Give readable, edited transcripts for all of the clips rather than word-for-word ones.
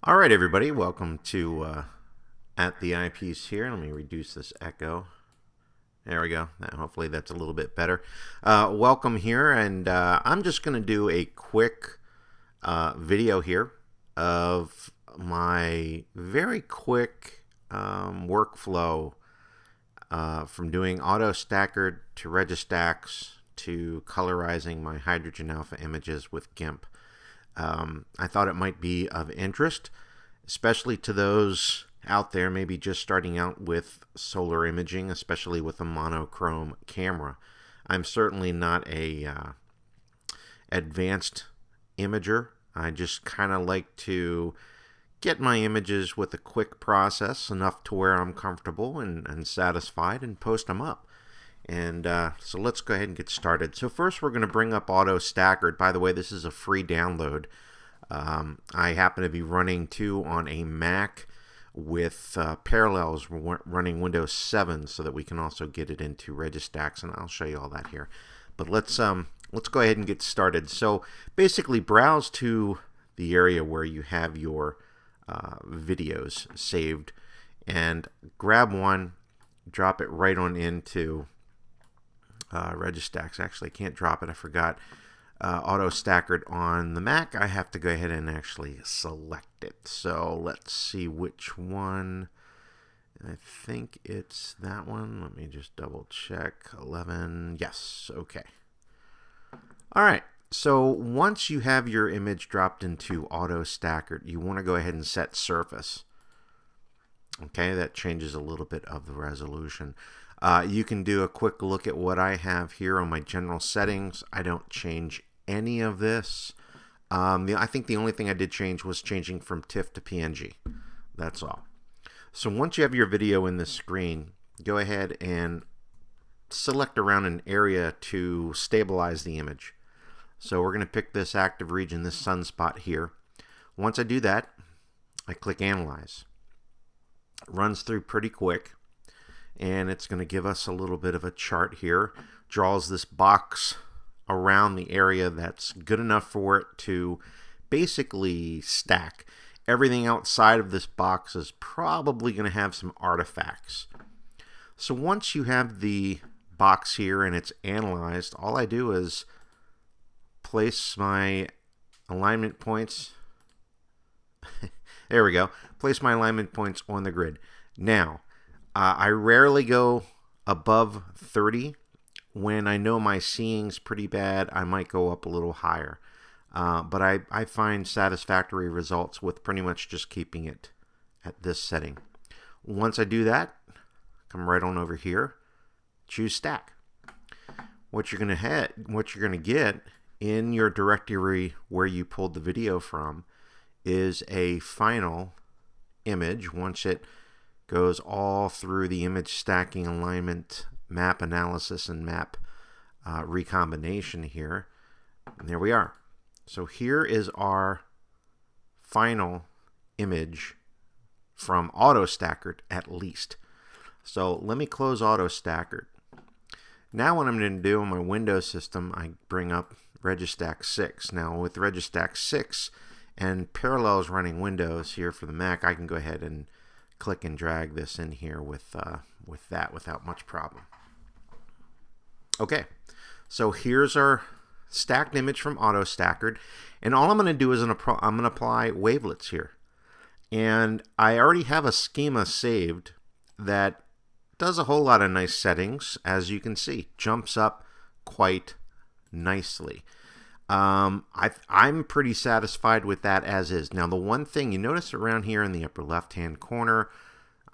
All right, everybody, welcome to At the Eyepiece here. Let me reduce this echo. There we go. Hopefully that's a little bit better. Welcome here, and I'm just going to do a quick video here of my very quick workflow from doing auto stackered to registacks to colorizing my hydrogen alpha images with GIMP. I thought it might be of interest, especially to those out there maybe just starting out with solar imaging, especially with a monochrome camera. I'm certainly not a advanced imager. I just kind of like to get my images with a quick process, enough to where I'm comfortable and satisfied, and post them up. And so let's go ahead and get started. So first we're going to bring up Auto Stackered. By the way, this is a free download. I happen to be running too on a Mac with Parallels running Windows 7 so that we can also get it into Registacks, and I'll show you all that here. But let's go ahead and get started. So basically browse to the area where you have your videos saved and grab one, drop it right on into Registacks. Actually, I can't drop it. I forgot. Auto Stackered on the Mac. I have to go ahead and actually select it. So let's see which one. I think it's that one. Let me just double check. 11. Yes. Okay. All right. So once you have your image dropped into Auto Stackered, you want to go ahead and set surface. Okay, that changes a little bit of the resolution. You can do a quick look at what I have here on my general settings. I don't change any of this. I think the only thing I did change was changing from TIFF to PNG. That's all. So once you have your video in the screen, go ahead and select around an area to stabilize the image. So we're going to pick this active region, this sunspot here. Once I do that, I click Analyze. It runs through pretty quick, and it's going to give us a little bit of a chart here. Draws this box around the area that's good enough for it to basically stack. Everything outside of this box is probably going to have some artifacts. So once you have the box here and it's analyzed, all I do is place my alignment points. There we go. Place my alignment points on the grid. Now, I rarely go above 30. When I know my seeing's pretty bad, I might go up a little higher. But I find satisfactory results with pretty much just keeping it at this setting. Once I do that, come right on over here, choose Stack. What you're gonna get in your directory where you pulled the video from is a final image. Once it goes all through the image stacking, alignment, map analysis, and map recombination here. And there we are. So here is our final image from Auto Stackered, at least. So let me close Auto Stackered. Now what I'm going to do on my Windows system, I bring up Registack 6. Now with Registack 6 and Parallels running Windows here for the Mac, I can go ahead and click and drag this in here with that without much problem. Okay, so here's our stacked image from Auto Stackered, and all I'm going to do is I'm going to apply wavelets here. And I already have a schema saved that does a whole lot of nice settings, as you can see. Jumps up quite nicely. I'm pretty satisfied with that as is. Now the one thing you notice around here in the upper left hand corner,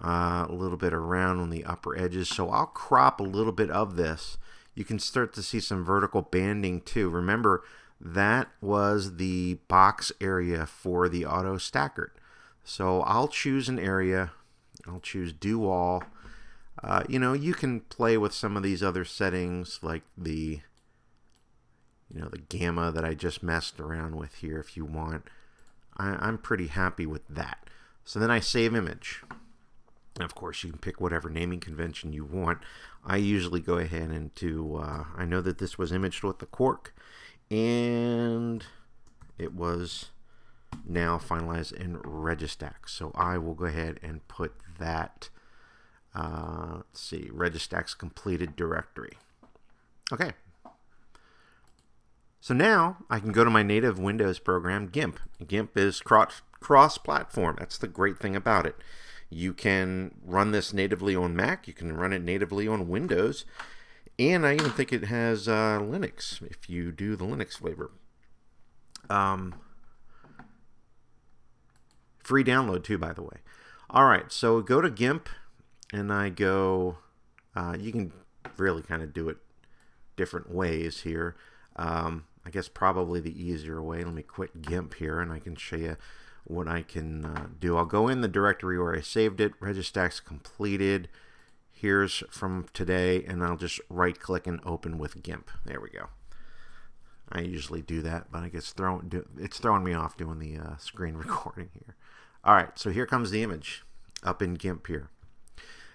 a little bit around on the upper edges, so I'll crop a little bit of this. You can start to see some vertical banding too. Remember, that was the box area for the Auto Stackered. So I'll choose an area. I'll choose Do All. You can play with some of these other settings like the gamma that I just messed around with here if you want. I'm pretty happy with that. So then I save image. Of course, you can pick whatever naming convention you want. I usually go ahead and do, I know that this was imaged with the cork, and it was now finalized in Registax. So I will go ahead and put that, let's see, Registax completed directory. Okay. So now I can go to my native Windows program, GIMP. GIMP is cross-platform. That's the great thing about it. You can run this natively on Mac. You can run it natively on Windows. And I even think it has Linux, if you do the Linux flavor. Free download too, by the way. All right, so go to GIMP, and I go, you can really kind of do it different ways here. I guess probably the easier way. Let me quit GIMP here, and I can show you what I can do. I'll go in the directory where I saved it, Registax completed. Here's from today, and I'll just right-click and open with GIMP. There we go. I usually do that, but I guess it's throwing me off doing the screen recording here. All right, so here comes the image up in GIMP here.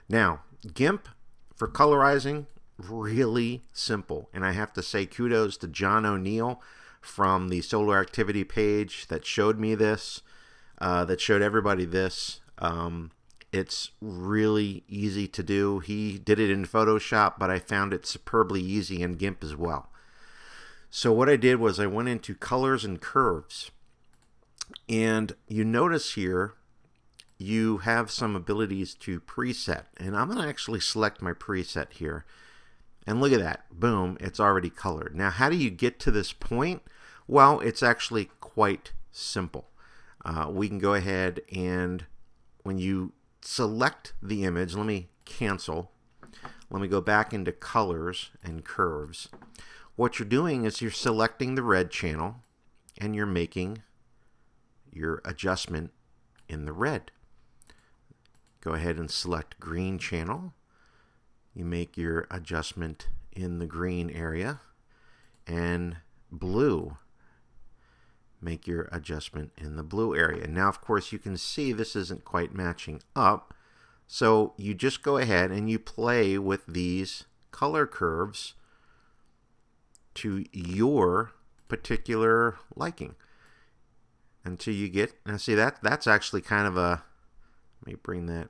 Now, GIMP for colorizing, really simple. And I have to say kudos to John O'Neill from the Solar Activity page that showed me this, that showed everybody this. It's really easy to do. He did it in Photoshop, but I found it superbly easy in GIMP as well. So what I did was I went into colors and curves. And you notice here you have some abilities to preset. And I'm going to actually select my preset here. And look at that. Boom, it's already colored. Now, how do you get to this point? Well, it's actually quite simple. We can go ahead and when you select the image, let me cancel. Let me go back into colors and curves. What you're doing is you're selecting the red channel and you're making your adjustment in the red. Go ahead and select green channel. You make your adjustment in the green area, and blue, make your adjustment in the blue area. Now, of course, you can see this isn't quite matching up, so you just go ahead and you play with these color curves to your particular liking until you get, now see that's actually kind of a, let me bring that,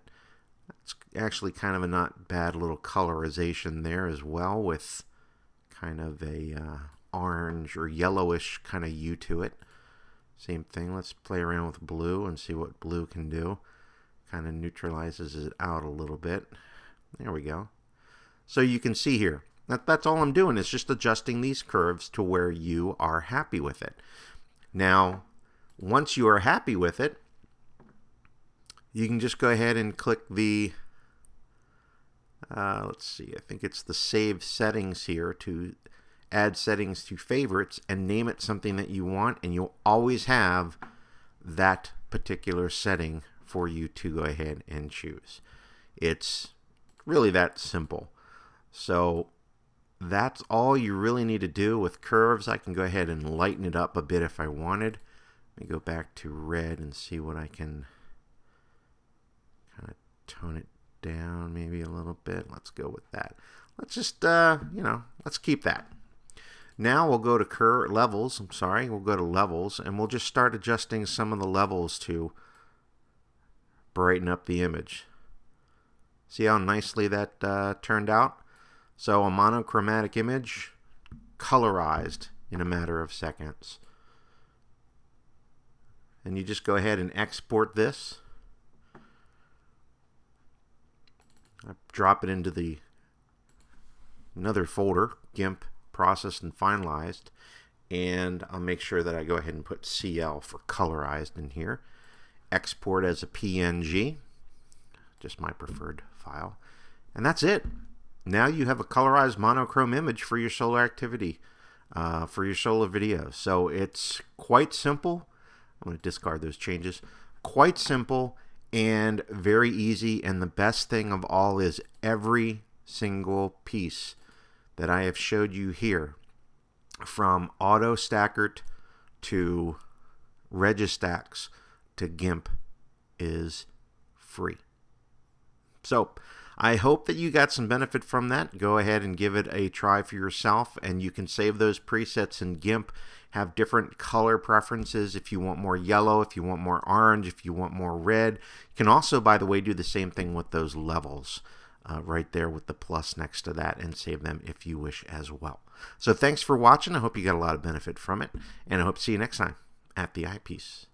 it's actually kind of a not bad little colorization there as well, with kind of a orange or yellowish kind of hue to it. Same thing, let's play around with blue and see what blue can do. Kind of neutralizes it out a little bit. There we go. So you can see here, that's all I'm doing is just adjusting these curves to where you are happy with it. Now, once you are happy with it, you can just go ahead and click the, let's see, I think it's the Save Settings here to add settings to favorites and name it something that you want, and you'll always have that particular setting for you to go ahead and choose. It's really that simple. So that's all you really need to do with curves. I can go ahead and lighten it up a bit if I wanted. Let me go back to red and see what I can kind of tone it down maybe a little bit. Let's go with that. Let's just, let's keep that. Now we'll go to levels. We'll go to levels, and we'll just start adjusting some of the levels to brighten up the image. See how nicely that turned out? So a monochromatic image colorized in a matter of seconds. And you just go ahead and export this. I drop it into another folder, GIMP processed and finalized, and I'll make sure that I go ahead and put CL for colorized in here. Export as a PNG, just my preferred file, and that's it. Now you have a colorized monochrome image for your solar activity, for your solar video. So it's quite simple. I'm going to discard those changes. Quite simple and very easy, and the best thing of all is every single piece that I have showed you here, from auto stackered to Registax to GIMP, is free. So I hope that you got some benefit from that. Go ahead and give it a try for yourself, and you can save those presets in GIMP. Have different color preferences if you want more yellow, if you want more orange, if you want more red. You can also, by the way, do the same thing with those levels right there with the plus next to that, and save them if you wish as well. So thanks for watching. I hope you got a lot of benefit from it, and I hope to see you next time at the Eyepiece.